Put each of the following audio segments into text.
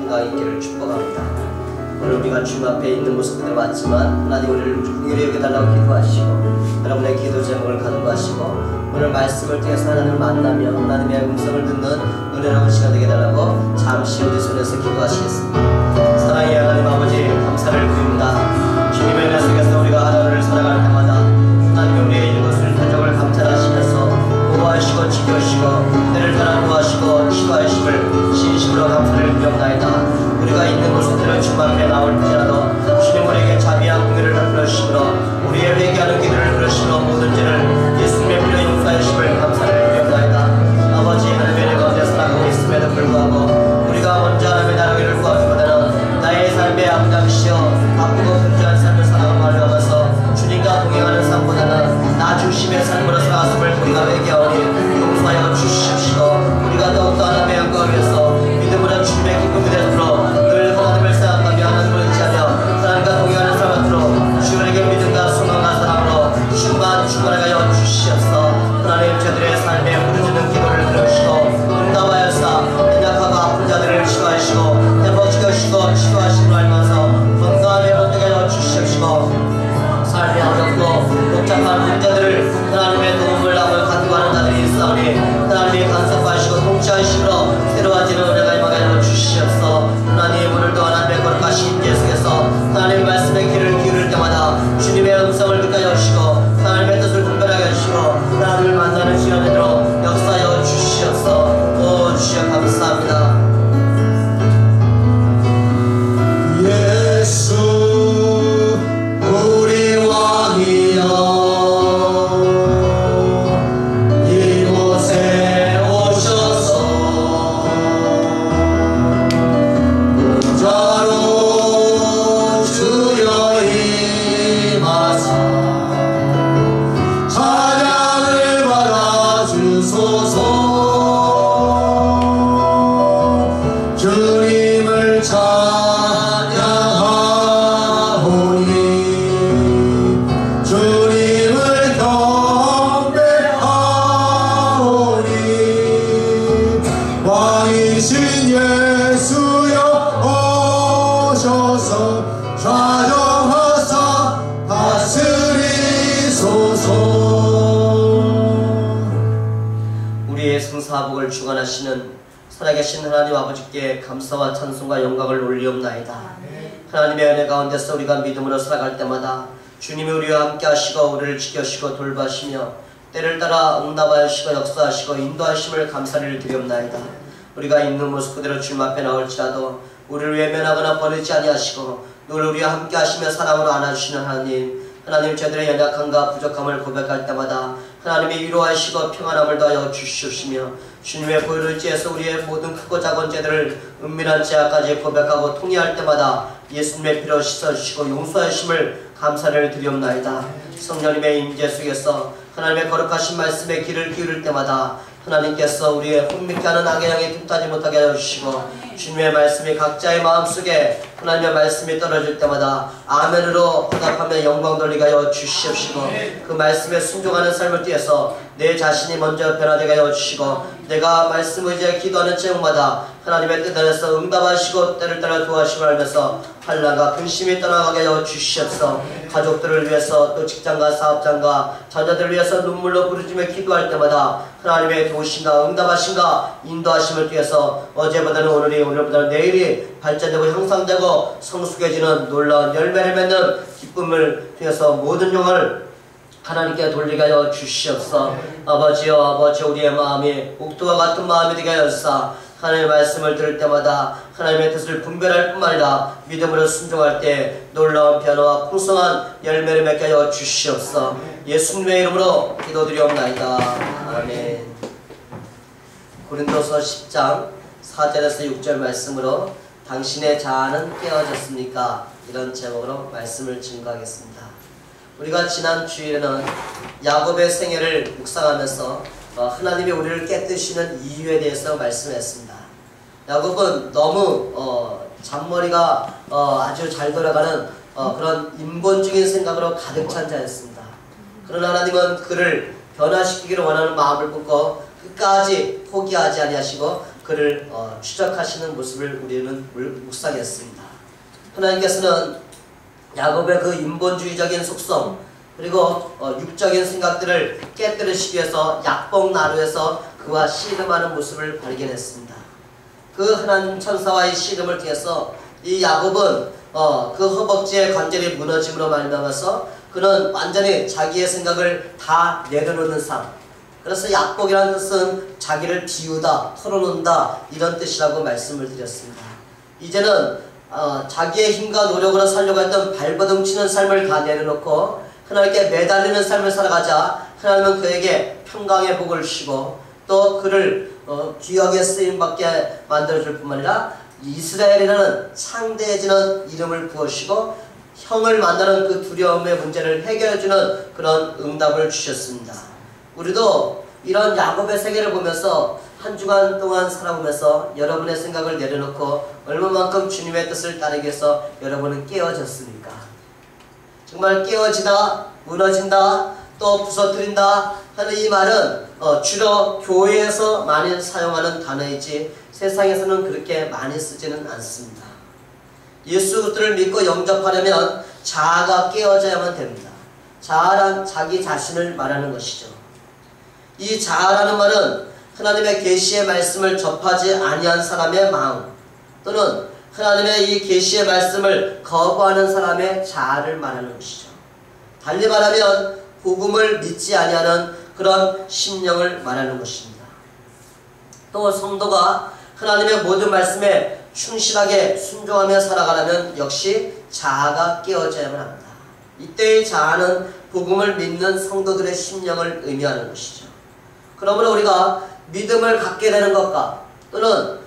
건강이 있기를 축복합니다. 오늘 우리가 주님 앞에 있는 모습 그대로 왔지만 하나님 우리를 긍휼히 여겨달라고 기도하시고 여러분의 기도 제목을 간구하시고 오늘 말씀을 통해서 하나님을 만나며 하나님의 음성을 듣는 은혜로운 시간 되게 달라고 잠시 우리 손에서 기도하시겠습니다. 사랑의 하나님 아버지 감사를 드립니다. 주님의 은혜 속에서 우리가 하나님을 살아갈 때마다 하나님이 우리의 이것을 표적을 감찰하시면서 보호하시고 지켜주시고 때를 따라 보호하시고 치료하심을 진심으로 감사를 드립나이다. 우리가 있는 곳에 주님 앞에 나올지라도 주님 우리에게 자비와 긍휼을 베풀으시므로 우리의 회개하는 기도를 들으시므로 모든 죄를 예수님의 피로 용서하심을 감사를 드립나이다. 아버지 하나님의 은혜 가운데 살아가고 있음에도 불구하고 우리가 먼저 하나님의 나라를 구하기보다는 나의 삶의 앞장시어 바쁘고 분주한 삶을 살아가며 하면서 주님과 동행하는 삶보다는 나 중심의 삶으로 살아갔음을 우리가 회개하오니 용서하여 주시옵시고 우리가 더욱더 하나님의 영광을 위해서 믿음으로 주님의 기쁨 그대로 늘 하나님을 생각하며 하나님을 의지하며 하나님과 동행하는 삶으로 주님에게 믿음과 소망과 사랑으로 충만하여 주시옵소서. 하나님 저들의 삶에 부르짖는 기도를 들으시고 응답하여서 연약하고 아픈 자들을 치유하시고 회복시키시고 치료하심을 알면서 건강한 회복되게 하여 주시옵시고 삶이 어렵고 복잡한 문제들을 하나님의 도움을 남을 가지고 하는 자들이 있사오니 하나님이 간섭하시고 통치하심으로 새로워지는 은혜가 임하게 하여 주시옵소서. 하나님 오늘도 하나님의 거룩하신 임재 속에서 하나님의 말씀의 귀를 기울일 때마다 주님의 음성을 듣게 하여 주시고 하나님의 뜻을 분별하게 해주시고 하나님을 만나는 시간이 되도록 역사하여 주시옵소서. 오 주여 감사합니다. 예수 우리 왕이여 이곳에 오셔서 자로 주여 임하사 찬양을 받아주소서. 주님을 찬양하오니 주님을 경배하오니 왕이신 예수여 오셔서 좌정하사 다스리소서. 우리의 승사복을 주관하시는 살아계신 하나님 아버지께 감사와 찬송과 영광을 올리옵나이다. 하나님의 은혜 가운데서 우리가 믿음으로 살아갈 때마다 주님이 우리와 함께 하시고 우리를 지켜주시고 돌봐시며 때를 따라 응답하시고 역사하시고 인도하심을 감사를 드리옵나이다. 우리가 있는 모습 그대로 주님 앞에 나올지라도 우리를 외면하거나 버리지 아니하시고 늘 우리와 함께 하시며 사랑으로 안아주시는 하나님 저들의 연약함과 부족함을 고백할 때마다 하나님이 위로하시고 평안함을 더하여 주시옵시며 주님의 보혈을 의지해서 우리의 모든 크고 작은 죄들을 은밀한 죄악까지 고백하고 통회할 때마다 예수님의 피로 씻어주시고 용서하심을 감사를 드리옵나이다. 성령님의 임재 속에서 하나님의 거룩하신 말씀에 귀를 기울일 때마다 하나님께서 우리의 혼미케 하는 악의 영이 틈타지 못하게 하여 주시고 주님의 말씀이 각자의 마음속에 하나님의 말씀이 떨어질 때마다 아멘으로 응답하며 영광 돌리게 하여 주시옵시고 그 말씀에 순종하는 삶을 통해서 내 자신이 먼저 변화되게 하여 주시고 내가 말씀을 이제 기도하는 제목마다 하나님의 뜻 안에서 응답하시고 때를 따라 도와주심을 알면서 환난과 근심이 떠나가게 하여 주시옵소서. 가족들을 위해서 또 직장과 사업장과 자녀들을 위해서 눈물로 부르짖으며 기도할 때마다 하나님의 도우심과 응답하심과 인도하심을 통해서 어제보다는 오늘이 오늘보다는 내일이 발전되고 향상되고 성숙해지는 놀라운 열매를 맺는 기쁨을 통해서 모든 영을 하나님께 돌리게 하여 주시옵소서. 아버지여 아버지 우리의 마음이 옥토와 같은 마음이 되게 하여사 하나님의 말씀을 들을 때마다 하나님의 뜻을 분별할 뿐만 아니라 믿음으로 순종할 때 놀라운 변화와 풍성한 열매를 맺게 하여 주시옵소서. 예수님의 이름으로 기도드리옵나이다. 아멘. 고린도서 10장 4절에서 6절 말씀으로 당신의 자아는 깨어졌습니까? 이런 제목으로 말씀을 증거하겠습니다. 우리가 지난 주일에는 야곱의 생애를 묵상하면서 하나님이 우리를 깨뜨리시는 이유에 대해서 말씀했습니다. 야곱은 너무 잔머리가 아주 잘 돌아가는 그런 인본적인 생각으로 가득 찬 자였습니다. 그러나 하나님은 그를 변화시키기를 원하는 마음을 품고 끝까지 포기하지 아니하시고 그를 추적하시는 모습을 우리는 묵상했습니다. 하나님께서는 야곱의 그 인본주의적인 속성 그리고 육적인 생각들을 깨뜨리시기 위해서 약복 나루에서 그와 씨름하는 모습을 발견했습니다. 그 하나님 천사와의 씨름을 통해서 이 야곱은 그 허벅지의 관절이 무너짐으로 말미암아서 그는 완전히 자기의 생각을 다 내려놓는 삶. 그래서 약복이라는 뜻은 자기를 비우다, 털어놓는다 이런 뜻이라고 말씀을 드렸습니다. 이제는 자기의 힘과 노력으로 살려고 했던 발버둥 치는 삶을 다 내려놓고 하나님께 매달리는 삶을 살아가자 하나님은 그에게 평강의 복을 주시고 또 그를 귀하게 쓰임받게 만들어줄 뿐만 아니라 이스라엘이라는 창대해지는 이름을 부어주시고 형을 만나는 그 두려움의 문제를 해결해주는 그런 응답을 주셨습니다. 우리도 이런 야곱의 세계를 보면서 한 주간 동안 살아보면서 여러분의 생각을 내려놓고 얼마만큼 주님의 뜻을 따르기 위해서 여러분은 깨어졌습니까? 정말 깨어지다, 무너진다, 또 부서뜨린다 하는 이 말은 주로 교회에서 많이 사용하는 단어이지 세상에서는 그렇게 많이 쓰지는 않습니다. 예수 그리스도를 믿고 영접하려면 자아가 깨어져야만 됩니다. 자아란 자기 자신을 말하는 것이죠. 이 자아라는 말은 하나님의 계시의 말씀을 접하지 아니한 사람의 마음 또는 하나님의 이 계시의 말씀을 거부하는 사람의 자아를 말하는 것이죠. 달리 말하면 복음을 믿지 아니하는 그런 심령을 말하는 것입니다. 또 성도가 하나님의 모든 말씀에 충실하게 순종하며 살아가려면 역시 자아가 깨어져야만 합니다. 이때의 자아는 복음을 믿는 성도들의 심령을 의미하는 것이죠. 그러므로 우리가 믿음을 갖게 되는 것과 또는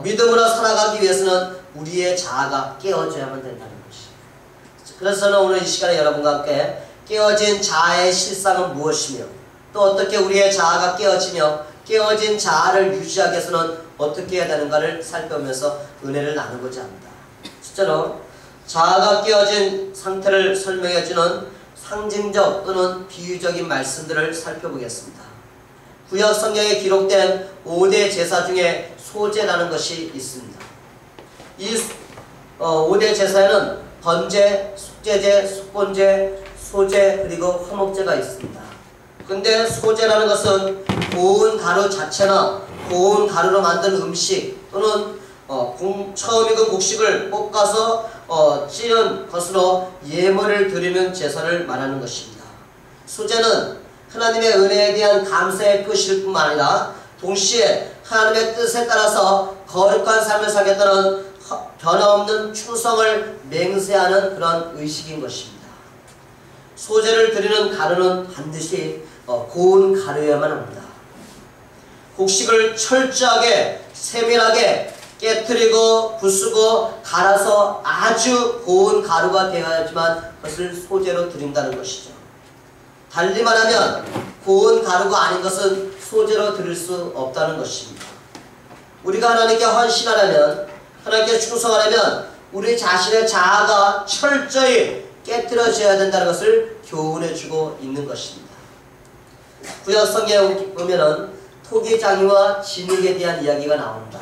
믿음으로 살아가기 위해서는 우리의 자아가 깨어져야만 된다는 것이죠. 그래서 저는 오늘 이 시간에 여러분과 함께 깨어진 자아의 실상은 무엇이며 또 어떻게 우리의 자아가 깨어지며 깨어진 자아를 유지하기 위해서는 어떻게 해야 되는가를 살펴보면서 은혜를 나누고자 합니다. 실제로 자아가 깨어진 상태를 설명해주는 상징적 또는 비유적인 말씀들을 살펴보겠습니다. 구약 성경에 기록된 5대 제사 중에 소제라는 것이 있습니다. 이 5대 제사에는 번제, 속죄제, 속번제, 소제 그리고 화목제가 있습니다. 근데 소제라는 것은 고운 가루 자체나 고운 가루로 만든 음식 또는 처음 익은 곡식을 볶아서 찌른 것으로 예물을 드리는 제사를 말하는 것입니다. 소제는 하나님의 은혜에 대한 감사의 표시일 뿐만 아니라 동시에 하나님의 뜻에 따라서 거룩한 삶을 살겠다는 변함없는 충성을 맹세하는 그런 의식인 것입니다. 소제를 드리는 가루는 반드시 고운 가루여야만 합니다. 곡식을 철저하게 세밀하게 깨뜨리고 부수고 갈아서 아주 고운 가루가 되어야지만 그것을 소제로 드린다는 것이죠. 달리 말하면 고운 가루가 아닌 것은 소제로 드릴 수 없다는 것입니다. 우리가 하나님께 헌신하려면 하나님께 충성하려면 우리 자신의 자아가 철저히 깨뜨려져야 된다는 것을 교훈해주고 있는 것입니다. 구약 성경에 보면은 토기장이와 진흙에 대한 이야기가 나옵니다.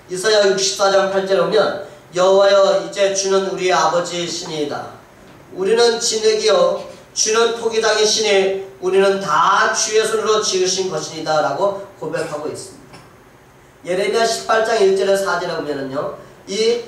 이사야 64장 8절에 보면 여호와여 이제 주는 우리의 아버지시니이다. 우리는 진흙이요 주는 토기장이시니 우리는 다 주의 손으로 지으신 것이니다 라고 고백하고 있습니다. 예레미야 18장 1절에 4절에 보면은요 이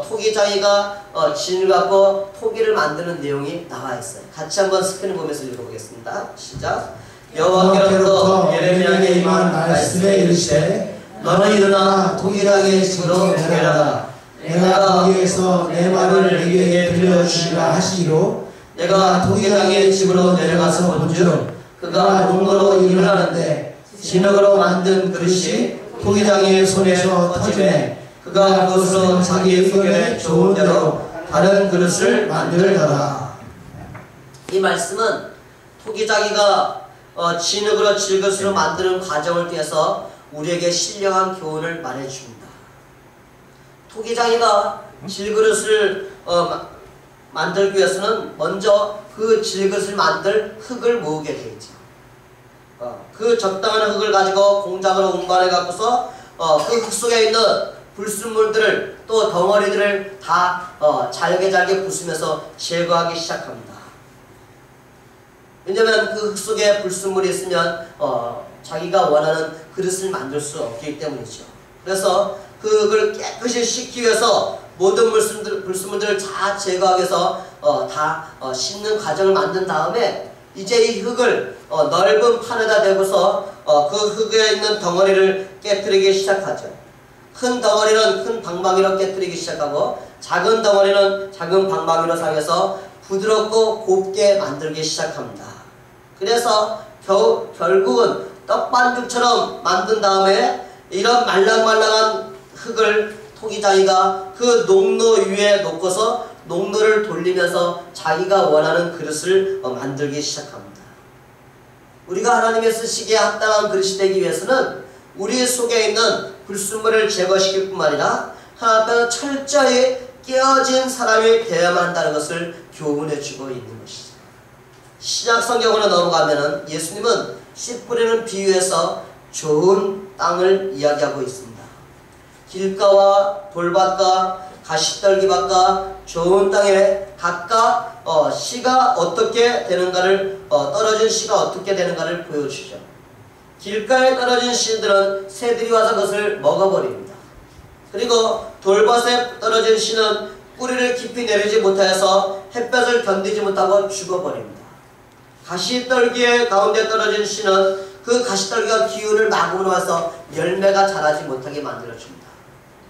토기장이가 진을 갖고 토기를 만드는 내용이 나와 있어요. 같이 한번 스크린 보면서 읽어보겠습니다. 시작. 여호와께로부터 예레미야에게 임한 말씀에 이르시되 너는 일어나 토기장의 집으로 내려가라. 내가 거기에서 내 말을 네게 들려주시리라 하시기로 내가 토기장의 집으로 내려가서 본즉 그가 농으로 일을 하는데 진흙으로 만든 그릇이 토기장의 손에서 터지매 그가 그것으로 자기 의견에 좋은 대로 다른 그릇을 만들더라. 이 말씀은 토기장이가 진흙으로 질그릇으로 만드는 과정을 통해서 우리에게 신령한 교훈을 말해줍니다. 토기장이가 질그릇을 만들기 위해서는 먼저 그 질그릇을 만들 흙을 모으게 되어 있죠. 그 적당한 흙을 가지고 공장으로 운반해 갖고서 그 흙 속에 있는 불순물들을 또 덩어리들을 다 잘게 부수면서 제거하기 시작합니다. 왜냐면 그 흙 속에 불순물이 있으면 자기가 원하는 그릇을 만들 수 없기 때문이죠. 그래서 그걸 깨끗이 씻기 위해서 모든 불순물들을 다 제거하기 위해서 다 씻는 과정을 만든 다음에 이제 이 흙을 넓은 판에다 대고서 그 흙에 있는 덩어리를 깨뜨리기 시작하죠. 큰 덩어리는 큰 방망이로 깨뜨리기 시작하고 작은 덩어리는 작은 방망이로 사용해서 부드럽고 곱게 만들기 시작합니다. 그래서 결국은 떡반죽처럼 만든 다음에 이런 말랑말랑한 흙을 토기장이가 그 농로 위에 놓고서 농로를 돌리면서 자기가 원하는 그릇을 만들기 시작합니다. 우리가 하나님의 쓰시기에 합당한 그릇이 되기 위해서는 우리 속에 있는 불순물을 제거시킬 뿐만 아니라 하나님 앞에서 철저히 깨어진 사람이 되어야만 한다는 것을 교훈해 주고 있는 것이죠. 신약 성경으로 넘어가면은 예수님은 씨 뿌리는 비유에서 좋은 땅을 이야기하고 있습니다. 길가와 돌밭과 가시떨기밭과 좋은 땅에 각각 씨가 어떻게 되는가를 떨어진 씨가 어떻게 되는가를 보여주죠. 길가에 떨어진 씨들은 새들이 와서 그것을 먹어버립니다. 그리고 돌밭에 떨어진 씨는 뿌리를 깊이 내리지 못하여서 햇볕을 견디지 못하고 죽어버립니다. 가시떨기의 가운데 떨어진 씨는 그 가시떨기가 기운을 마구로 와서 열매가 자라지 못하게 만들어줍니다.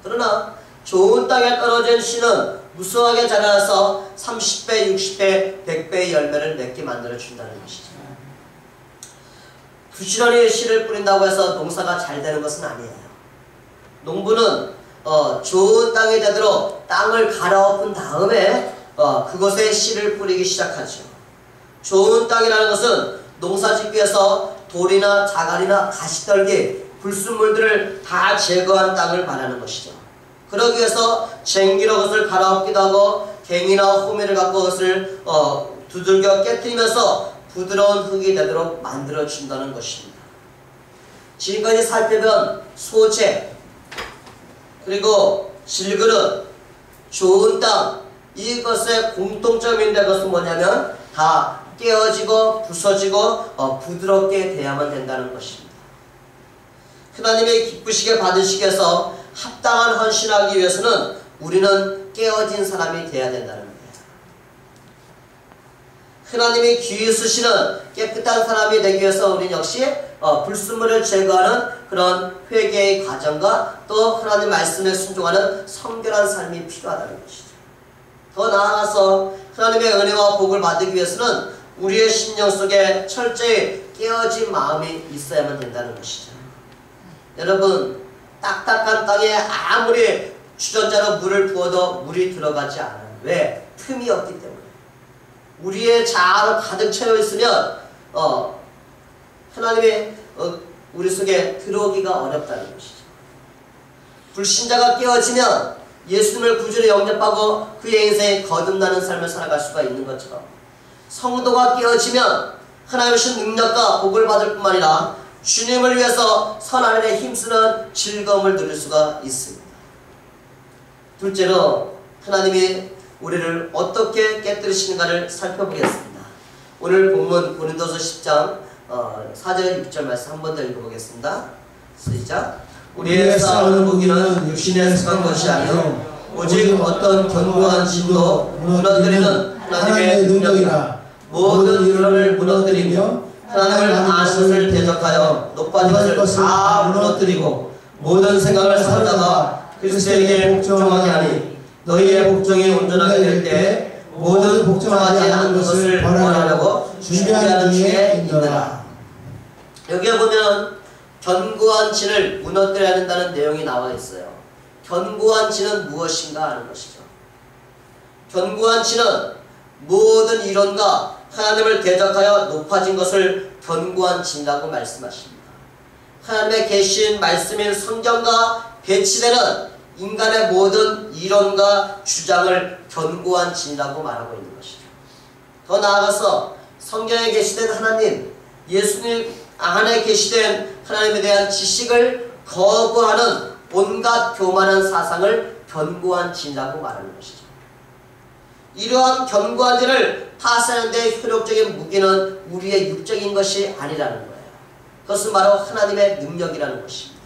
그러나 좋은 땅에 떨어진 씨는 무성하게 자라서 30배, 60배, 100배의 열매를 맺게 만들어준다는 것이죠. 부지런히 씨를 뿌린다고 해서 농사가 잘 되는 것은 아니에요. 농부는 좋은 땅이 되도록 땅을 갈아엎은 다음에 그곳에 씨를 뿌리기 시작하죠. 좋은 땅이라는 것은 농사 짓기 위해서 돌이나 자갈이나 가시떨기, 불순물들을 다 제거한 땅을 말하는 것이죠. 그러기 위해서 쟁기로 그것을 갈아엎기도 하고 갱이나 호미를 갖고 그것을 두들겨 깨뜨리면서 부드러운 흙이 되도록 만들어준다는 것입니다. 지금까지 살펴본 소재, 그리고 질그릇, 좋은 땅, 이것의 공통점인데 그것은 뭐냐면 다 깨어지고 부서지고 부드럽게 돼야만 된다는 것입니다. 하나님의 기쁘시게 받으시기 위해서 합당한 헌신하기 위해서는 우리는 깨어진 사람이 되어야 된다는 거예요. 하나님이 귀히 쓰시는 깨끗한 사람이 되기 위해서 우리는 역시 불순물을 제거하는 그런 회개의 과정과 또 하나님 말씀에 순종하는 성결한 삶이 필요하다는 것이죠. 더 나아가서 하나님의 은혜와 복을 받기 위해서는 우리의 심령 속에 철저히 깨어진 마음이 있어야만 된다는 것이죠. 여러분, 딱딱한 땅에 아무리 주전자로 물을 부어도 물이 들어가지 않아요. 왜? 틈이 없기 때문에. 우리의 자아로 가득 채워 있으면 하나님의 우리 속에 들어오기가 어렵다는 것이죠. 불신자가 깨어지면 예수님을 구주로 영접하고 그의 인생에 거듭나는 삶을 살아갈 수가 있는 것처럼 성도가 깨어지면 하나님의 능력과 복을 받을 뿐만 아니라 주님을 위해서 선한 일에 힘쓰는 즐거움을 누릴 수가 있습니다. 둘째로 하나님이 우리를 어떻게 깨뜨리시는가를 살펴보겠습니다. 오늘 본문 고린도서 10장 4절 6절 말씀 한 번 더 읽어보겠습니다. 시작. 우리의 싸우는 무기는 육신에 속한 것이 아니요 오직 어떤 견고한 진도 무너뜨리는 하나님의 능력이라. 모든 이론을 무너뜨리며 하나님을 아신 것을 대적하여 높아진 것을 다 무너뜨리고 모든 생각을 사로잡아 그리스도에게 복종하게 하니 너희의 복종이 온전하게 될 때 모든 복종하지 않은 것을 벌하려고 준비하는 중에 있노라. 여기에 보면 견고한 진을 무너뜨려야 된다는 내용이 나와 있어요. 견고한 진은 무엇인가 하는 것이죠. 견고한 진은 모든 이론과 하나님을 대적하여 높아진 것을 견고한 진이라고 말씀하십니다. 하나님의 계신 말씀인 성경과 배치되는 인간의 모든 이론과 주장을 견고한 진이라고 말하고 있는 것이죠. 더 나아가서 성경에 계시된 하나님, 예수님 안에 계시된 하나님에 대한 지식을 거부하는 온갖 교만한 사상을 견고한 진이라고 말하는 것이죠. 이러한 견고한 진을 파쇄하는 데 효력적인 무기는 우리의 육적인 것이 아니라는 거예요. 그것은 바로 하나님의 능력이라는 것입니다.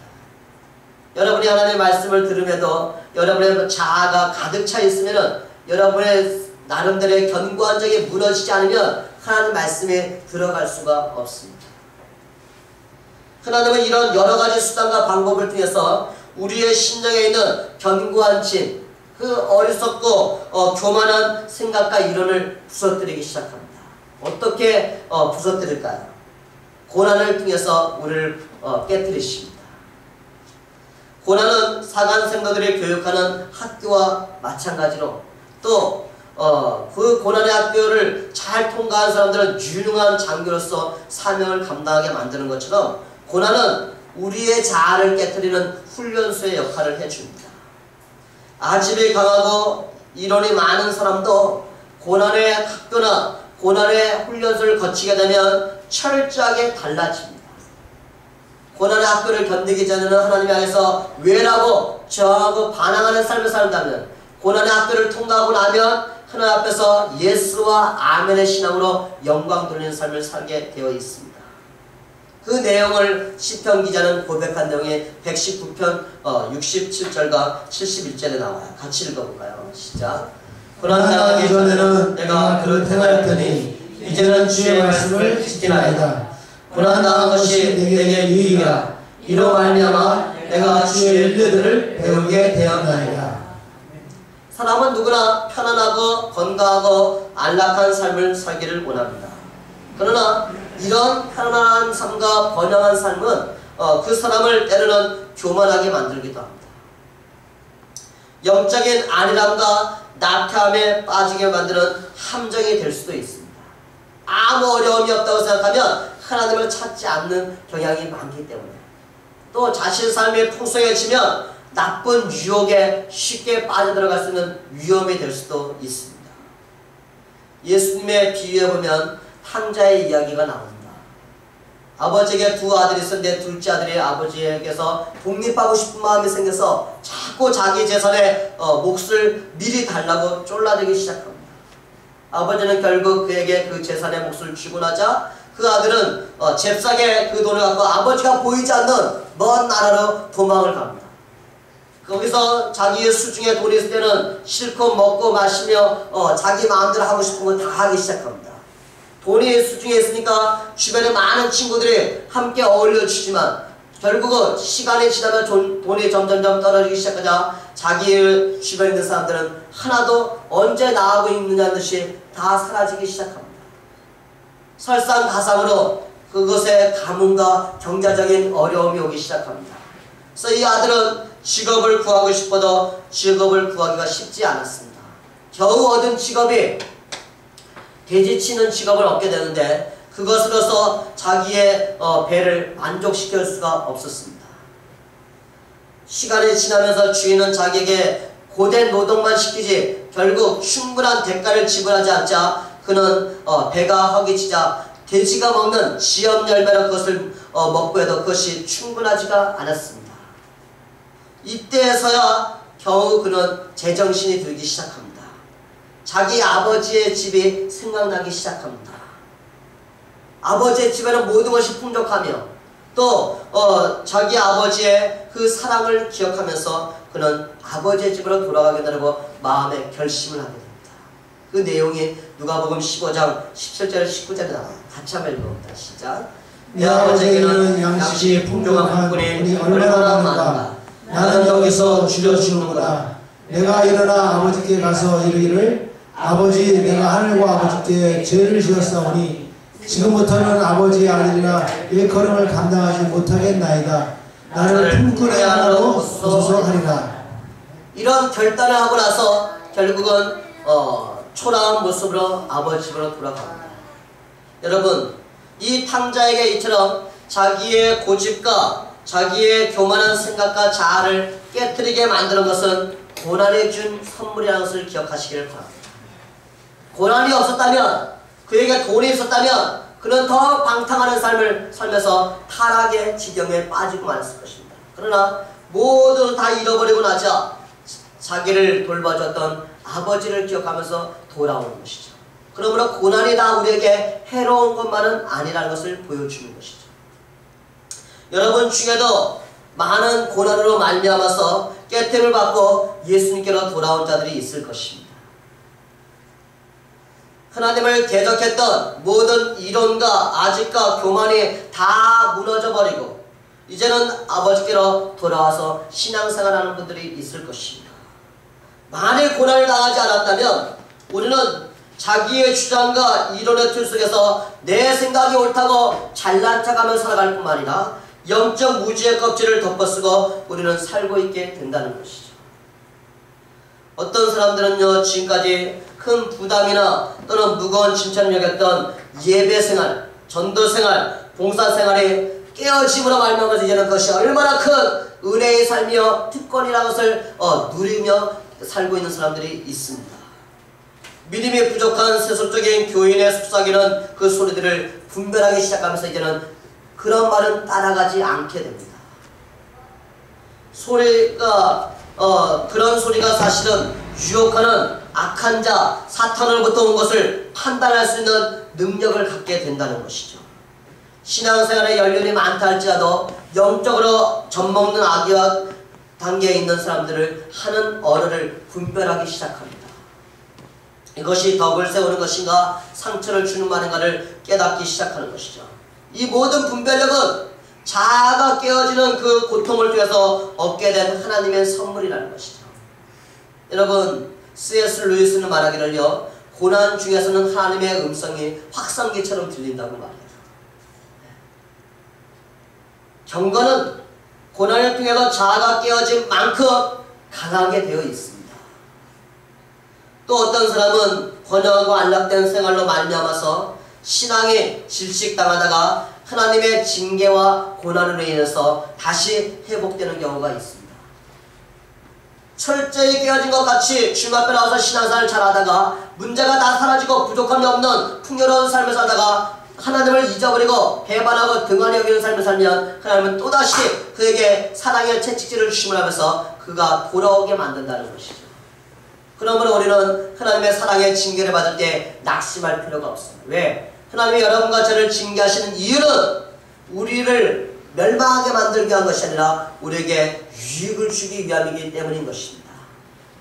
여러분이 하나님의 말씀을 들음에도 여러분의 자아가 가득 차 있으면 여러분의 나름대로의 견고한 적이 무너지지 않으면 하나님 말씀에 들어갈 수가 없습니다. 하나님은 이런 여러 가지 수단과 방법을 통해서 우리의 심령에 있는 견고한 진, 그 어리석고 교만한 생각과 이론을 부서뜨리기 시작합니다. 어떻게 부서뜨릴까요? 고난을 통해서 우리를 깨뜨리십니다. 고난은 사간 생도들을 교육하는 학교와 마찬가지로 또 그 고난의 학교를 잘 통과한 사람들은 유능한 장교로서 사명을 감당하게 만드는 것처럼 고난은 우리의 자아를 깨뜨리는 훈련소의 역할을 해줍니다. 아집이 강하고 이론이 많은 사람도 고난의 학교나 고난의 훈련소를 거치게 되면 철저하게 달라집니다. 고난의 학교를 견디기 전에는 하나님 안에서 왜라고 저항하고 반항하는 삶을 산다면 고난의 학교를 통과하고 나면 하나님 앞에서 예수와 아멘의 신앙으로 영광 돌리는 삶을 살게 되어 있습니다. 그 내용을 시편 기자는 고백한 내용이 119편 67절과 71절에 나와요. 같이 읽어볼까요? 시작. 고난당하기 전에는 내가 그를 행하였더니 이제는 주의 말씀을 지키나이다. 고난당한 것이 내게 유익이라. 이로 말미암아 내가 주의 윤례들을 배우게 되었나이다. 사람은 누구나 편안하고 건강하고 안락한 삶을 살기를 원합니다. 그러나 이런 편안한 삶과 번영한 삶은 그 사람을 때로는 교만하게 만들기도 합니다. 영적인 안일함과 나태함에 빠지게 만드는 함정이 될 수도 있습니다. 아무 어려움이 없다고 생각하면 하나님을 찾지 않는 경향이 많기 때문에 또 자신 삶이 풍성해지면 나쁜 유혹에 쉽게 빠져들어갈 수 있는 위험이 될 수도 있습니다. 예수님의 비유에 보면 탕자의 이야기가 나옵니다. 아버지에게 두 아들이 있었는데 둘째 아들이 아버지에게서 독립하고 싶은 마음이 생겨서 자꾸 자기 재산의 몫을 미리 달라고 쫄라대기 시작합니다. 아버지는 결국 그에게 그 재산의 몫을 주고 나자 그 아들은 잽싸게 그 돈을 갖고 아버지가 보이지 않는 먼 나라로 도망을 갑니다. 거기서 자기의 수중에 돈이 있을 때는 실컷 먹고 마시며 자기 마음대로 하고 싶은 거 다 하기 시작합니다. 돈이 수중에 있으니까 주변에 많은 친구들이 함께 어울려 주지만 결국은 시간이 지나면 돈이 점점점 떨어지기 시작하자 자기 주변에 있는 사람들은 하나도 언제 나하고 있느냐는 듯이 다 사라지기 시작합니다. 설상가상으로 그것에 가뭄과 경제적인 어려움이 오기 시작합니다. 그래서 이 아들은 직업을 구하고 싶어도 직업을 구하기가 쉽지 않았습니다. 겨우 얻은 직업이 돼지치는 직업을 얻게 되는데 그것으로서 자기의 배를 만족시킬 수가 없었습니다. 시간이 지나면서 주인은 자기에게 고된 노동만 시키지 결국 충분한 대가를 지불하지 않자 그는 배가 허기지자 돼지가 먹는 지엽 열매로 그것을 먹고 해도 그것이 충분하지가 않았습니다. 이때에서야 겨우 그는 제정신이 들기 시작합니다. 자기 아버지의 집이 생각나기 시작합니다. 아버지의 집에는 모든 것이 풍족하며 또 자기 아버지의 그 사랑을 기억하면서 그는 아버지의 집으로 돌아가게 되고 마음의 결심을 하게 됩니다. 그 내용이 누가복음 15장 17절 19절에 나와요. 같이 한번 읽어봅니다. 시작. 내 아버지에게는 양식이 풍족한 분이 얼마나 많은가. 나는 여기서 줄여주는구나. 내가 일어나 아버지께 가서 이르기를 아버지 내가 하늘과 아버지께 죄를 지었사오니 지금부터는 아버지의 아들이라 일컬음을 감당하지 못하겠나이다. 나를 품꾼의 하나로 부소서 하리라. 이런 결단을 하고 나서 결국은 초라한 모습으로 아버지 집으로 돌아갑니다. 여러분 이 탕자에게 이처럼 자기의 고집과 자기의 교만한 생각과 자아를 깨뜨리게 만드는 것은 고난이 준 선물이라는 것을 기억하시기를 바랍니다. 고난이 없었다면 그에게 돈이 있었다면 그는 더 방탕하는 삶을 살면서 타락의 지경에 빠지고 말았을 것입니다. 그러나 모두 다 잃어버리고 나자 자기를 돌봐줬던 아버지를 기억하면서 돌아오는 것이죠. 그러므로 고난이 다 우리에게 해로운 것만은 아니라는 것을 보여주는 것이죠. 여러분 중에도 많은 고난으로 말미암아서 깨템을 받고 예수님께로 돌아온 자들이 있을 것입니다. 하나님을 대적했던 모든 이론과 아집과 교만이 다 무너져버리고 이제는 아버지께로 돌아와서 신앙생활하는 분들이 있을 것입니다. 만일 고난을 당하지 않았다면 우리는 자기의 주장과 이론의 틀 속에서 내 생각이 옳다고 잘난 척하며 살아갈 뿐만 아니라 영적 무지의 껍질을 덮어쓰고 우리는 살고 있게 된다는 것이죠. 어떤 사람들은요, 지금까지 큰 부담이나 또는 무거운 칭찬을 여겼던 예배생활, 전도생활, 봉사생활이 깨어짐으로 말미암아서 이제는 그것이 얼마나 큰 은혜의 삶이요 특권이라는 것을 누리며 살고 있는 사람들이 있습니다. 믿음이 부족한 세속적인 교인의 속삭이는 그 소리들을 분별하기 시작하면서 이제는 그런 말은 따라가지 않게 됩니다. 그런 소리가 사실은 유혹하는 악한 자, 사탄으로부터 온 것을 판단할 수 있는 능력을 갖게 된다는 것이죠. 신앙생활에 연륜이 많다 할지라도 영적으로 젖먹는 악의와 단계에 있는 사람들을 하는 언어를 분별하기 시작합니다. 이것이 덕을 세우는 것인가 상처를 주는 말인가를 깨닫기 시작하는 것이죠. 이 모든 분별력은 자아가 깨어지는 그 고통을 통해서 얻게 된 하나님의 선물이라는 것이죠. 여러분, C.S. 루이스는 말하기를요, 고난 중에서는 하나님의 음성이 확성기처럼 들린다고 말해요. 경건은 고난을 통해서 자아가 깨어진 만큼 강하게 되어 있습니다. 또 어떤 사람은 번영하고 안락된 생활로 말미암아서 신앙이 질식당하다가 하나님의 징계와 고난으로 인해서 다시 회복되는 경우가 있습니다. 철저히 깨어진 것 같이 주님 앞에 나와서 신앙생활을 잘하다가 문제가 다 사라지고 부족함이 없는 풍요로운 삶을 살다가 하나님을 잊어버리고 배반하고 등한히 여기는 삶을 살면 하나님은 또다시 그에게 사랑의 채찍질을 주심을 하면서 그가 돌아오게 만든다는 것이죠. 그러므로 우리는 하나님의 사랑의 징계를 받을 때 낙심할 필요가 없습니다. 왜? 하나님이 여러분과 저를 징계하시는 이유는 우리를 멸망하게 만들기 위한 것이 아니라 우리에게 유익을 주기 위함이기 때문인 것입니다.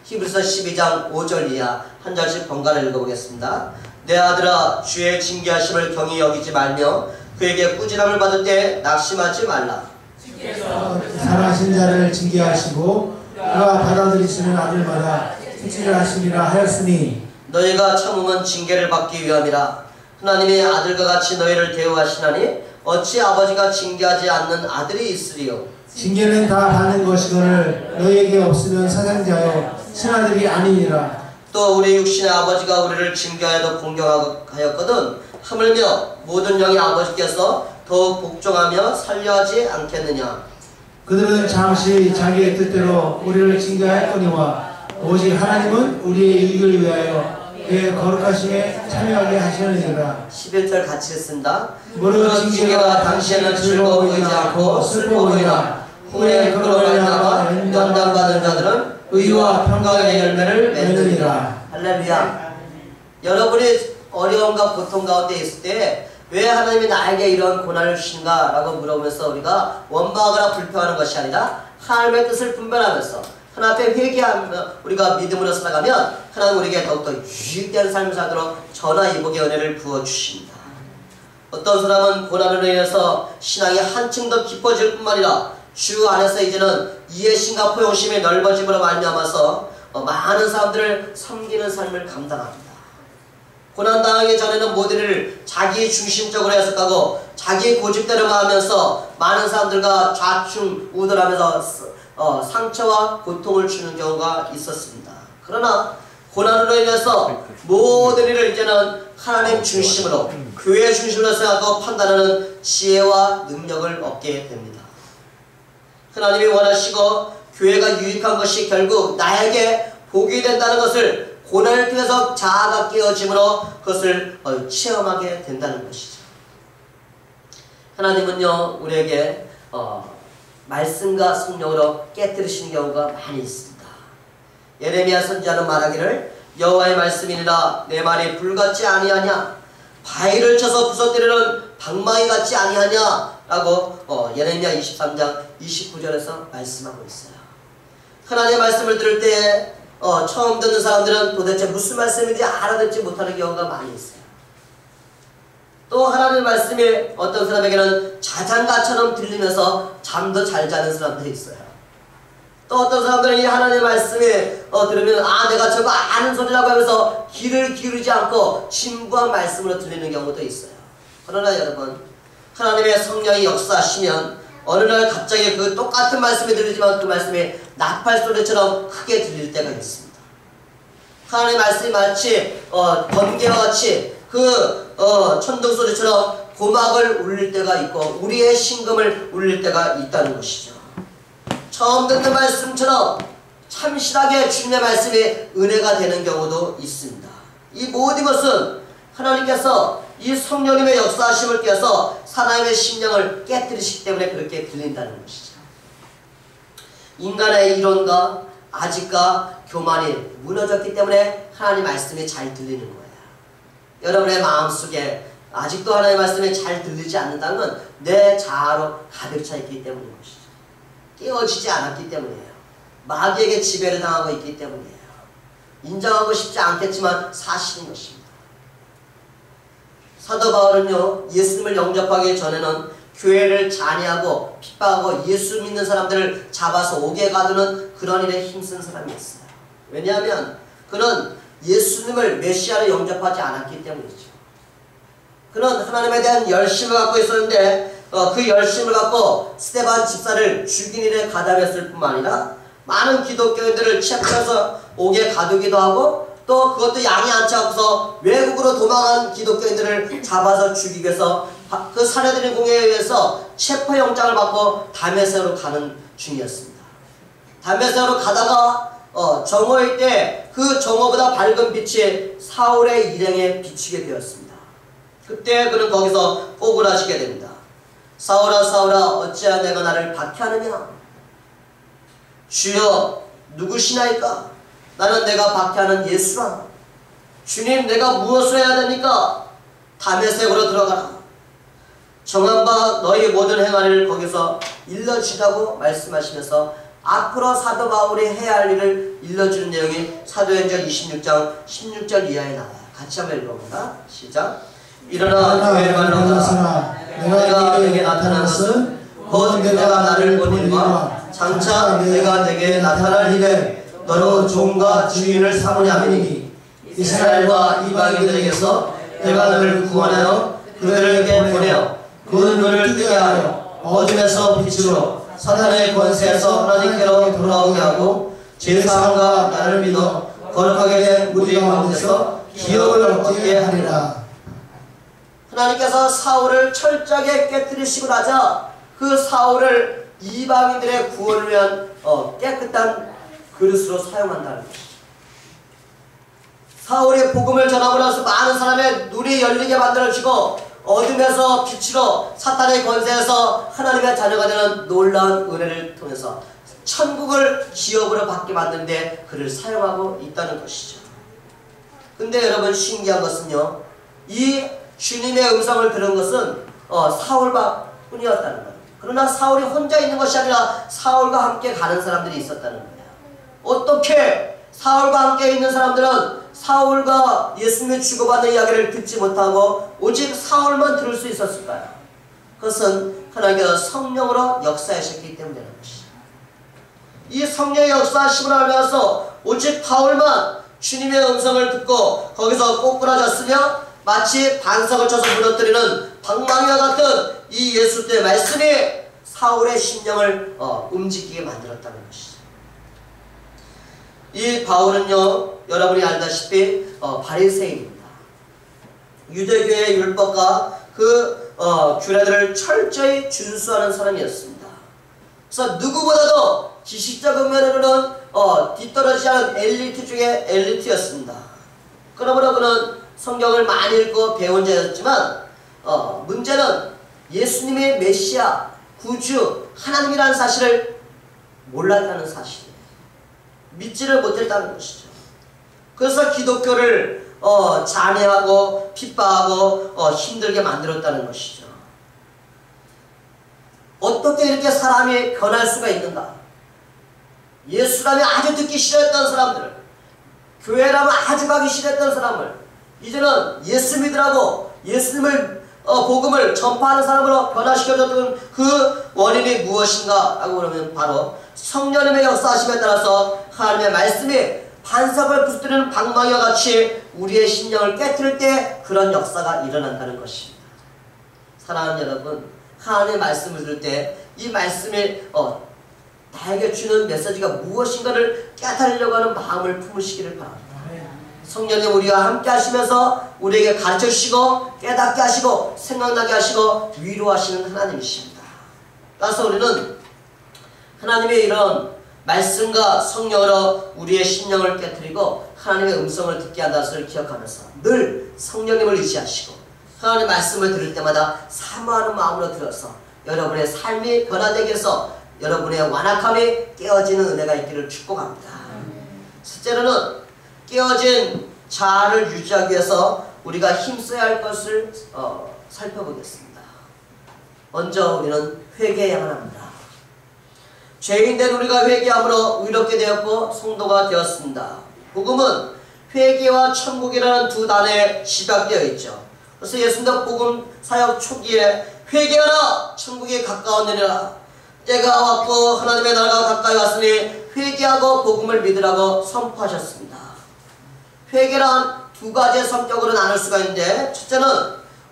히브리서 12장 5절 이하 한 절씩 번갈아 읽어보겠습니다. 내 아들아, 주의 징계하심을 경히 여기지 말며 그에게 꾸지람을 받을 때 낙심하지 말라. 주께서 사랑하신 자를 징계하시고 그가 받아들이시는 아들마다 택지를 하시리라 하였으니 너희가 참으면 징계를 받기 위함이라. 하나님의 아들과 같이 너희를 대우하시나니 어찌 아버지가 징계하지 않는 아들이 있으리요. 징계는 다 받는 것이거늘 너희에게 없으면 사상자여 친아들이 아니니라. 또 우리 육신의 아버지가 우리를 징계하여도 공경하였거든 하물며 모든 영의 아버지께서 더욱 복종하며 살려하지 않겠느냐. 그들은 잠시 자기의 뜻대로 우리를 징계하였거니와 오직 하나님은 우리의 이익을 위하여 그의 거룩하심에 참여하게 하시느니라. 11절 같이 했습니다. 무릇 징계가 당시에는 즐거워 보이지 않고 슬퍼 보이나 후에 그로 말미암아 연단받은 자들은 의와 평강의 열매를 맺느니라. 할렐루야. 여러분이 어려움과 고통 가운데 있을 때 왜 하나님이 나에게 이런 고난을 주신가 라고 물어보면서 우리가 원망하거나 불평하는 것이 아니라 하나님의 뜻을 분별하면서 하나님 앞에 회개하며 우리가 믿음으로 살아가면 하나님 우리에게 더욱더 유익된 삶을 살도록 전화위복의 은혜를 부어주십니다. 어떤 사람은 고난으로 인해서 신앙이 한층 더 깊어질 뿐만 아니라 주 안에서 이제는 이해심과 포용심이 넓어짐으로 말미암아서 많은 사람들을 섬기는 삶을 감당합니다. 고난당하기 전에는 모든 일을 자기 중심적으로 해석하고 자기 고집대로만 하면서 많은 사람들과 좌충우돌하면서 상처와 고통을 주는 경우가 있었습니다. 그러나 고난으로 인해서 모든 일을 이제는 하나님 중심으로 교회 중심으로 생각하고 판단하는 지혜와 능력을 얻게 됩니다. 하나님이 원하시고 교회가 유익한 것이 결국 나에게 복이 된다는 것을 고난을 통해서 자아가 깨어짐으로 그것을 체험하게 된다는 것이죠. 하나님은요 우리에게 말씀과 성령으로 깨뜨리시는 경우가 많이 있습니다. 예레미야 선지자는 말하기를 여호와의 말씀이니라 내 말이 불같지 아니하냐 바위를 쳐서 부서뜨리는 방망이 같지 아니하냐 라고 예레미야 23장 29절에서 말씀하고 있어요. 하나님의 말씀을 들을 때 처음 듣는 사람들은 도대체 무슨 말씀인지 알아듣지 못하는 경우가 많이 있어요. 또 하나님의 말씀이 어떤 사람에게는 자장가처럼 들리면서 잠도 잘 자는 사람들이 있어요. 또 어떤 사람들은 이 하나님의 말씀이 들으면 내가 저거 아는 소리라고 하면서 귀를 기울이지 않고 진부한 말씀으로 들리는 경우도 있어요. 그러나 여러분, 하나님의 성령이 역사하시면 어느 날 갑자기 그 똑같은 말씀이 들리지만 그 말씀이 나팔 소리처럼 크게 들릴 때가 있습니다. 하나님의 말씀이 마치 번개와 같이 천둥 소리처럼 고막을 울릴 때가 있고 우리의 심금을 울릴 때가 있다는 것이죠. 처음 듣는 말씀처럼 참신하게 주님의 말씀이 은혜가 되는 경우도 있습니다. 이 모든 것은 하나님께서 이 성령님의 역사하심을 띄어서 사람의 심령을 깨뜨리시기 때문에 그렇게 들린다는 것이죠. 인간의 이론과 아직과 교만이 무너졌기 때문에 하나님의 말씀이 잘 들리는 거예요. 여러분의 마음속에 아직도 하나님의 말씀이 잘 들리지 않는다는 건 내 자아로 가득 차 있기 때문인 것이죠. 깨어지지 않았기 때문이에요. 마귀에게 지배를 당하고 있기 때문이에요. 인정하고 싶지 않겠지만 사실인 것입니다. 사도 바울은요, 예수님을 영접하기 전에는 교회를 잔해하고 핍박하고 예수 믿는 사람들을 잡아서 옥에 가두는 그런 일에 힘쓴 사람이었어요. 왜냐하면 그는 예수님을 메시아로 영접하지 않았기 때문이죠. 그는 하나님에 대한 열심을 갖고 있었는데 그 열심을 갖고 스데반 집사를 죽인 일에 가담했을 뿐만 아니라 많은 기독교인들을 체포해서 옥에 가두기도 하고 또 그것도 양이 안 차고서 외국으로 도망한 기독교인들을 잡아서 죽이기 위해서 그 사내들의 공회에 의해서 체포영장을 받고 다메섹으로 가는 중이었습니다. 다메섹으로 가다가 정오일 때 그 정오보다 밝은 빛이 사울의 일행에 비추게 되었습니다. 그때 그는 거기서 오글하시게 됩니다. 사울아 사울아 어찌하여 내가 나를 박해하느냐? 주여 누구시나이까? 나는 내가 박해하는 예수라. 주님 내가 무엇을 해야 됩니까? 다메섹으로 들어가라. 정한 바 너희 모든 행하리를 거기서 일러주라고 말씀하시면서 앞으로 사도 바울이 해야 할 일을 일러주는 내용이 사도행전 26장 16절 이하에 나와요. 같이 한번 읽어봅니다. 시작. 일어나 교회를 만나라. 내가 내게 나타난 것은 곧 내가 나를 보내리라. 장차 내가 내게 나타날 일에 너로 종과 주인을 삼으냐 하니 이스라엘과 이방인들에게서 내가 너를 구원하여 그들에게 보내어 그 눈을 뜨게 하여 어둠에서 빛으로 사탄의 권세에서 하나님께로 돌아오게 하고 제사함과 나를 믿어 거룩하게 된 우리 가운데서 기업을 얻게 하리라. 하나님께서 사울을 철저하게 깨뜨리시고 나자 그 사울을 이방인들의 구원을 위한 깨끗한 그릇으로 사용한다는 것이죠. 사울이 복음을 전하고 나서 많은 사람의 눈이 열리게 만들어지고 어둠에서 빛으로 사탄의 권세에서 하나님의 자녀가 되는 놀라운 은혜를 통해서 천국을 기업으로 받게 만드는데 그를 사용하고 있다는 것이죠. 근데 여러분 신기한 것은요, 이 주님의 음성을 들은 것은 사울뿐이었다는 거예요. 그러나 사울이 혼자 있는 것이 아니라 사울과 함께 가는 사람들이 있었다는 거예요. 어떻게 사울과 함께 있는 사람들은 사울과 예수님의 주고받는 이야기를 듣지 못하고 오직 사울만 들을 수 있었을까요? 그것은 하나님께서 성령으로 역사하셨기 때문이라는 것이죠. 이 성령의 역사하심을 알면서 오직 바울만 주님의 음성을 듣고 거기서 꼬꾸라졌으며 마치 반석을 쳐서 무너뜨리는 방망이와 같은 이 예수의 말씀이 사울의 심령을 움직이게 만들었다는 것이죠. 이 바울은요, 여러분이 알다시피 바리새인입니다. 유대교의 율법과 그 규례들을 철저히 준수하는 사람이었습니다. 그래서 누구보다도 지식적 면으로는 뒤떨어지지 않은 엘리트 중에 엘리트였습니다. 그러므로 그는 성경을 많이 읽고 배운 자였지만 문제는 예수님의 메시아, 구주 하나님이라는 사실을 몰랐다는 사실이에요. 믿지를 못했다는 것이죠. 그래서 기독교를 잔해하고 핍박하고 힘들게 만들었다는 것이죠. 어떻게 이렇게 사람이 변할 수가 있는가? 예수라면 아주 듣기 싫어했던 사람들, 교회라면 아주 가기 싫어했던 사람을 이제는 예수 믿으라고 예수님을 복음을 전파하는 사람으로 변화시켜줬던 그 원인이 무엇인가 하고 그러면 바로 성령님의 역사하심에 따라서 하나님의 말씀이 반석을 부수뜨리는 방망이와 같이 우리의 심령을 깨뜨릴 때 그런 역사가 일어난다는 것입니다. 사랑하는 여러분, 하나님의 말씀을 들을 때 이 말씀이 나에게 주는 메시지가 무엇인가를 깨달으려고 하는 마음을 품으시기를 바랍니다. 성령님 우리와 함께 하시면서 우리에게 가르쳐 주시고 깨닫게 하시고 생각나게 하시고 위로하시는 하나님이십니다. 따라서 우리는 하나님의 이런 말씀과 성령으로 우리의 심령을 깨뜨리고 하나님의 음성을 듣게 한다는 것을 기억하면서 늘 성령님을 의지하시고 하나님의 말씀을 들을 때마다 사모하는 마음으로 들어서 여러분의 삶이 변화되게 해서 여러분의 완악함이 깨어지는 은혜가 있기를 축복합니다. 셋째로는 깨어진 자아를 유지하기 위해서 우리가 힘써야 할 것을 살펴보겠습니다. 먼저 우리는 회개해야만 합니다. 죄인된 우리가 회개함으로 의롭게 되었고 성도가 되었습니다. 복음은 회개와 천국이라는 두 단에 집약되어 있죠. 그래서 예수님도 복음 사역 초기에 회개하라 천국이 가까웠느니라 때가 왔고 하나님의 나라가 가까이 왔으니 회개하고 복음을 믿으라고 선포하셨습니다. 회개란 두 가지의 성격으로 나눌 수가 있는데 첫째는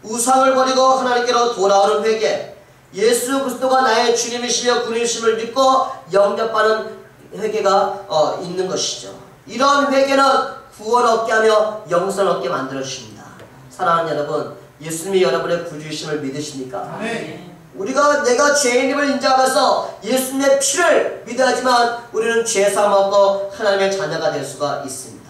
우상을 버리고 하나님께로 돌아오는 회개, 예수 그리스도가 나의 주님이시며 구주이심을 믿고 영접하는 회개가 있는 것이죠. 이런 회개는 구원 얻게 하며 영생 얻게 만들어 주십니다. 사랑하는 여러분, 예수님이 여러분의 구주이심을 믿으십니까? 네. 우리가 내가 죄인임을 인정하면서 예수님의 피를 믿어야지만 우리는 죄사함 얻고 하나님의 자녀가 될 수가 있습니다.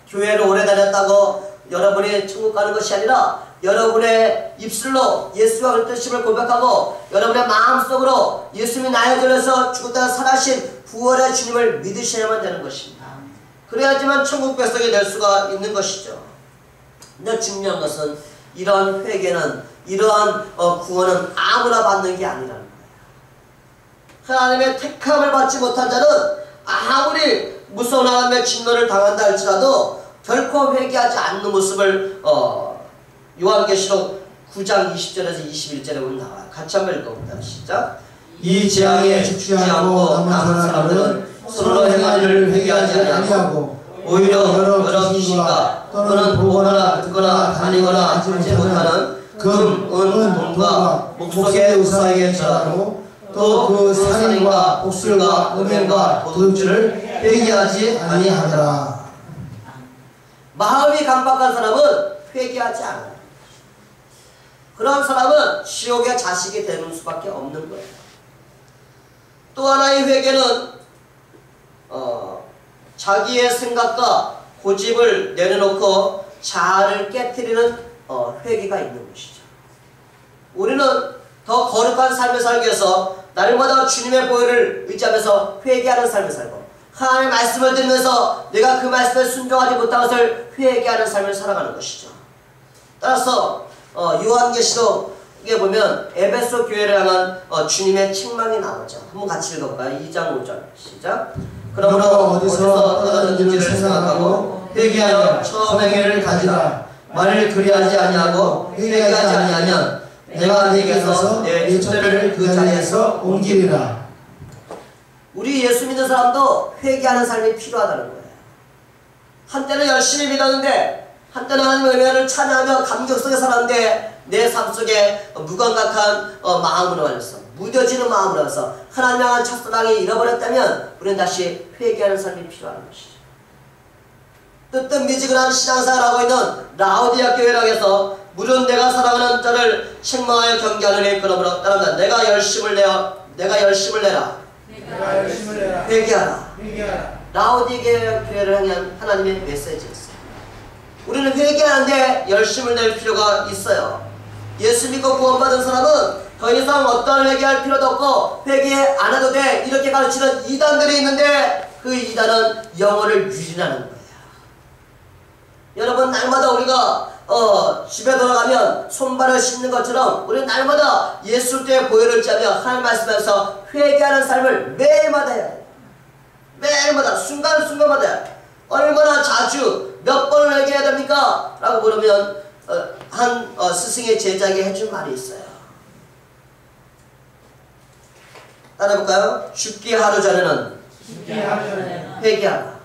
교회를 오래 다녔다고 여러분이 천국 가는 것이 아니라 여러분의 입술로 예수와 그리스도심을 고백하고 여러분의 마음속으로 예수님이 나의 죄에서 죽었다가 살아신 부활의 주님을 믿으셔야만 되는 것입니다. 그래야지만 천국 백성이 될 수가 있는 것이죠. 근데 중요한 것은 이러한 회개는 이러한 구원은 아무나 받는 게 아니라는 거예요. 하나님의 택함을 받지 못한 자는 아무리 무서운 하나님의 진노를 당한다 할지라도 결코 회개하지 않는 모습을 요한계시록 9장 20절에서 21절에 보면 나와요. 같이 한번 읽어봅니다. 시작. 이 재앙에 죽지 않고 남은 사람들은 서로 행한 일을 회개하지 아니하고 오히려 여러 귀신과 또는 보거나 듣거나 다니거나 하지 못하는 금, 은, 돈과 목속의 우사에게 절하고 또 그 살인과 복술과 음행과 도둑질을 회개하지 아니하더라. 마음이 강박한 사람은 회개하지 않아요. 그런 사람은 지옥의 자식이 되는 수밖에 없는 거예요. 또 하나의 회개는 자기의 생각과 고집을 내려놓고 자아를 깨트리는 회개가 있는 것이죠. 우리는 더 거룩한 삶을 살기 위해서 날마다 주님의 보혈을 의지하면서 회개하는 삶을 살고 하나님의 말씀을 들으면서 내가 그 말씀에 순종하지 못한 것을 회개하는 삶을 살아가는 것이죠. 따라서 요한계시록에 보면 에베소 교회를 향한 주님의 책망이 나오죠. 한번 같이 읽어볼까요? 2장 5절 시작. 그러므로 어디서 떠나는지를 생각하고 회개하여 처음 행위를 가지라. 만일 그리하지 아니하고 회개하지 아니하면 내가 네게서 내 촛대를 그 자리에서 옮기리라. 우리 예수 믿는 사람도 회개하는 삶이 필요하다는 거예요. 한때는 열심히 믿었는데 한때는 하나님의 은혜를 찬양하며 감격 속에 살았는데 내 삶 속에 무감각한 마음으로 말해서 무뎌지는 마음으로 해서 하나님 향한 첫사랑이 잃어버렸다면 우리는 다시 회개하는 삶이 필요한 것이죠. 뜨뜻미지근한 신앙생활을 하고 있는 라오디아 교회라고 해서 물은 내가 사랑하는 자를 책망하여 경계하느니 그러므로 따른다. 내가 열심을 내라. 회개하라. 라오디아 교회를 향한 하나님의 메시지였어요. 우리는 회개하는데 열심을 낼 필요가 있어요. 예수 믿고 구원받은 사람은 더 이상 어떠한 회개할 필요도 없고 회개 안 해도 돼 이렇게 가르치는 이단들이 있는데 그 이단은 영혼을 유린하는 거예요. 여러분 날마다 우리가 집에 돌아가면 손발을 씻는 것처럼 우리는 날마다 예수 때의 보혈을 짜며 하나님 말씀에서 회개하는 삶을 매일마다 해야 해요. 매일마다 순간순간마다 얼마나 자주 몇 번을 회개해야 됩니까? 라고 물으면 한 스승의 제자에게 해준 말이 있어요. 따라해볼까요? 죽기 하루 전에는 회개하라.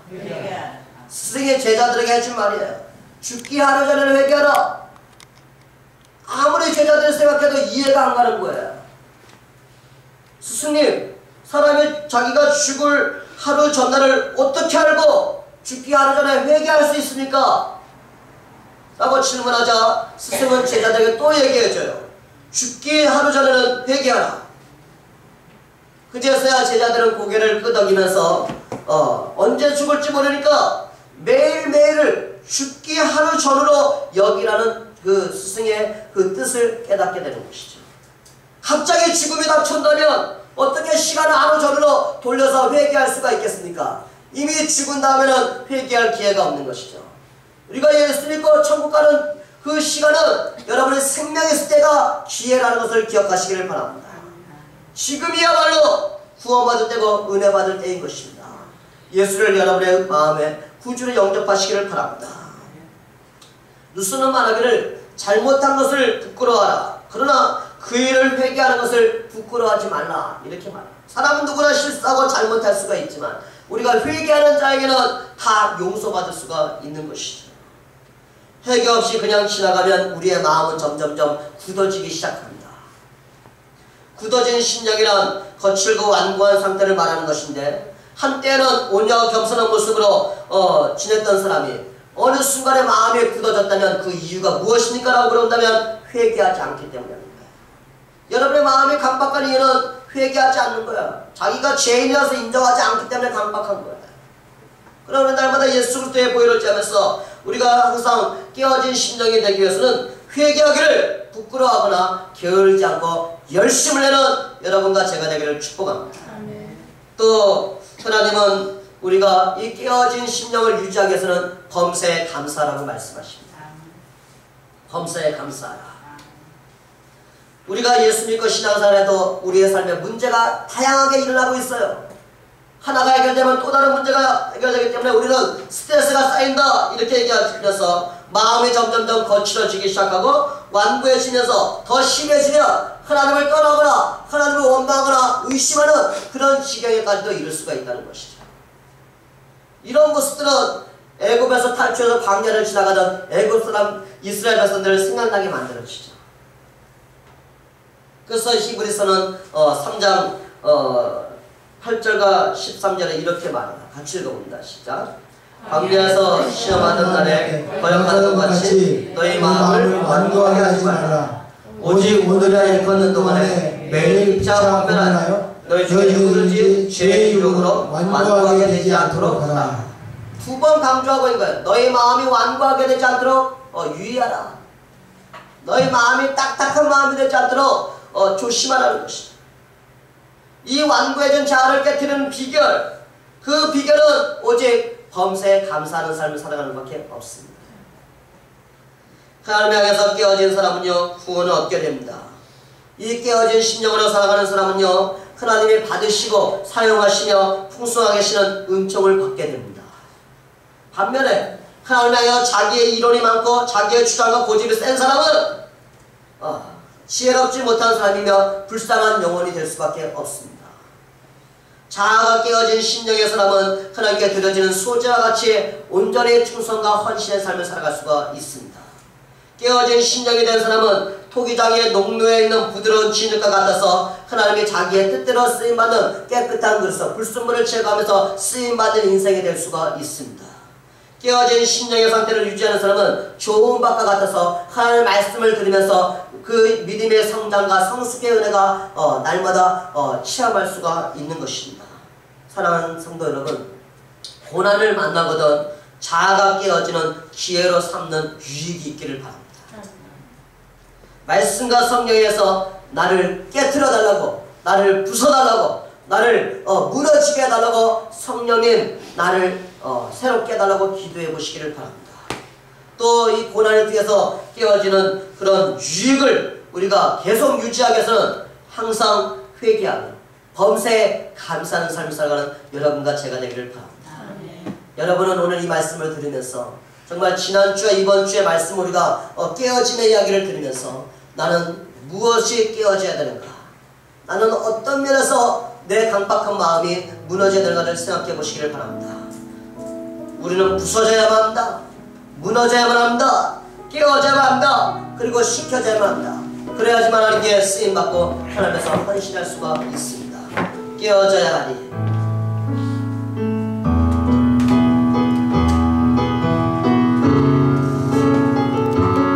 스승의 제자들에게 해준 말이에요. 죽기 하루 전에는 회개하라. 아무리 제자들이 생각해도 이해가 안 가는 거예요. 스승님, 사람이 자기가 죽을 하루 전날을 어떻게 알고 죽기 하루 전에 회개할 수 있습니까? 라고 질문하자 스승은 제자들에게 또 얘기해줘요. 죽기 하루 전에는 회개하라. 그제서야 제자들은 고개를 끄덕이면서 언제 죽을지 모르니까 매일매일을 죽기 하루 전으로 여기라는 그 스승의 그 뜻을 깨닫게 되는 것이죠. 갑자기 죽음이 닥쳤다면 어떻게 시간을 하루 전으로 돌려서 회개할 수가 있겠습니까? 이미 죽은 다음에는 회개할 기회가 없는 것이죠. 우리가 예수 믿고 천국 가는 그 시간은 여러분의 생명이 있을 때가 기회라는 것을 기억하시기를 바랍니다. 지금이야말로 구원받을 때고 은혜 받을 때인 것입니다. 예수를 여러분의 마음에 구주로 영접하시기를 바랍니다. 누수는 말하기를 잘못한 것을 부끄러워하라. 그러나 그 일을 회개하는 것을 부끄러워하지 말라. 이렇게 말합니다. 사람은 누구나 실수하고 잘못할 수가 있지만 우리가 회개하는 자에게는 다 용서받을 수가 있는 것이죠. 회개 없이 그냥 지나가면 우리의 마음은 점점점 굳어지기 시작합니다. 굳어진 심령이란 거칠고 완고한 상태를 말하는 것인데 한때는 온유하고 겸손한 모습으로 지냈던 사람이 어느 순간에 마음이 굳어졌다면 그 이유가 무엇입니까? 라고 물어본다면 회개하지 않기 때문입니다. 여러분의 마음이 강박한 이유는 회개하지 않는 거야. 자기가 죄인이라서 인정하지 않기 때문에 강박한 거야. 그러면 날마다 예수 그리스도의 보혈을 짜면서 우리가 항상 깨어진 심령이 되기 위해서는 회개하기를 부끄러워하거나 게으르지 않고 열심을 내는 여러분과 제가 되기를 축복합니다. 또 하나님은 우리가 이 깨어진 심령을 유지하기 위해서는 범사에 감사라고 말씀하십니다. 범사에 감사하라. 우리가 예수 믿고 신앙생활에도 우리의 삶에 문제가 다양하게 일어나고 있어요. 하나가 해결되면 또 다른 문제가 해결되기 때문에 우리는 스트레스가 쌓인다 이렇게 얘기하면서 마음이 점점점 거칠어지기 시작하고 완고해지면서 더 심해지면 하나님을 떠나거나 하나님을 원망하거나 의심하는 그런 지경에까지도 이를 수가 있다는 것이죠. 이런 모습들은 애굽에서 탈출해서 광야를 지나가던 애굽 사람 이스라엘 백성들을 생각나게 만들어지죠. 그래서 히브리서는 3장 8절과 13절에 이렇게 말합니다. 같이 읽어봅니다. 시작. 광야에서 시험하는 날에 거역하는 것 같이 너희 마음을 완고하게 하지 말라. 오직 오늘이라 일컫는 동안에 매일 입자 분별하여 너희 중에 누구든지 죄의 유혹으로 완고하게 되지 않도록 하라. 두 번 강조하고 있는 거예요. 너희 마음이 완고하게 되지 않도록 유의하라. 너희 마음이 딱딱한 마음이 되지 않도록 조심하라는 것이죠. 이 완고해진 자아를 깨트리는 비결, 그 비결은 오직 범사에 감사하는 삶을 살아가는 것밖에 없습니다. 하나님 향해서 깨어진 사람은요 구원을 얻게 됩니다. 이 깨어진 심령으로 살아가는 사람은요 하나님이 받으시고 사용하시며 풍성하게 하시는 은총을 받게 됩니다. 반면에 하나님 향해서 자기의 이론이 많고 자기의 주장과 고집이 센 사람은 지혜롭지 못한 사람이며 불쌍한 영혼이 될 수밖에 없습니다. 자아가 깨어진 심령의 사람은 하나님께 드려지는 소재와 같이 온전히 충성과 헌신의 삶을 살아갈 수가 있습니다. 깨어진 심령이 된 사람은 토기장의 농로에 있는 부드러운 진흙과 같아서 하나님이 자기의 뜻대로 쓰임받는 깨끗한 그릇으로 불순물을 제거하면서 쓰임받는 인생이 될 수가 있습니다. 깨어진 심령의 상태를 유지하는 사람은 좋은 밭과 같아서 하나님의 말씀을 들으면서 그 믿음의 성장과 성숙의 은혜가 날마다 체험할 수가 있는 것입니다. 사랑하는 성도 여러분, 고난을 만나거든 자아가 깨어지는 기회로 삼는 유익이 있기를 바랍니다. 말씀과 성령에서 나를 깨트려 달라고, 나를 부숴달라고, 나를 무너지게 해달라고, 성령님 나를 새롭게 해달라고 기도해 보시기를 바랍니다. 또 이 고난의 뒤에서 깨어지는 그런 유익을 우리가 계속 유지하기 위해서는 항상 회개하며 범사에 감사하는 삶을 살아가는 여러분과 제가 되기를 바랍니다. 여러분은 오늘 이 말씀을 들으면서 정말 지난주와 이번주의 말씀 우리가 깨어짐의 이야기를 들으면서 나는 무엇이 깨어져야 되는가, 나는 어떤 면에서 내 강박한 마음이 무너져야 되는가를 생각해 보시기를 바랍니다. 우리는 부서져야만 한다, 무너져야만 한다, 깨어져야만 한다, 그리고 식혀져야만 한다. 그래야지만 하나님께 쓰임받고 하나님께서 헌신할 수가 있습니다. 깨어져야 하니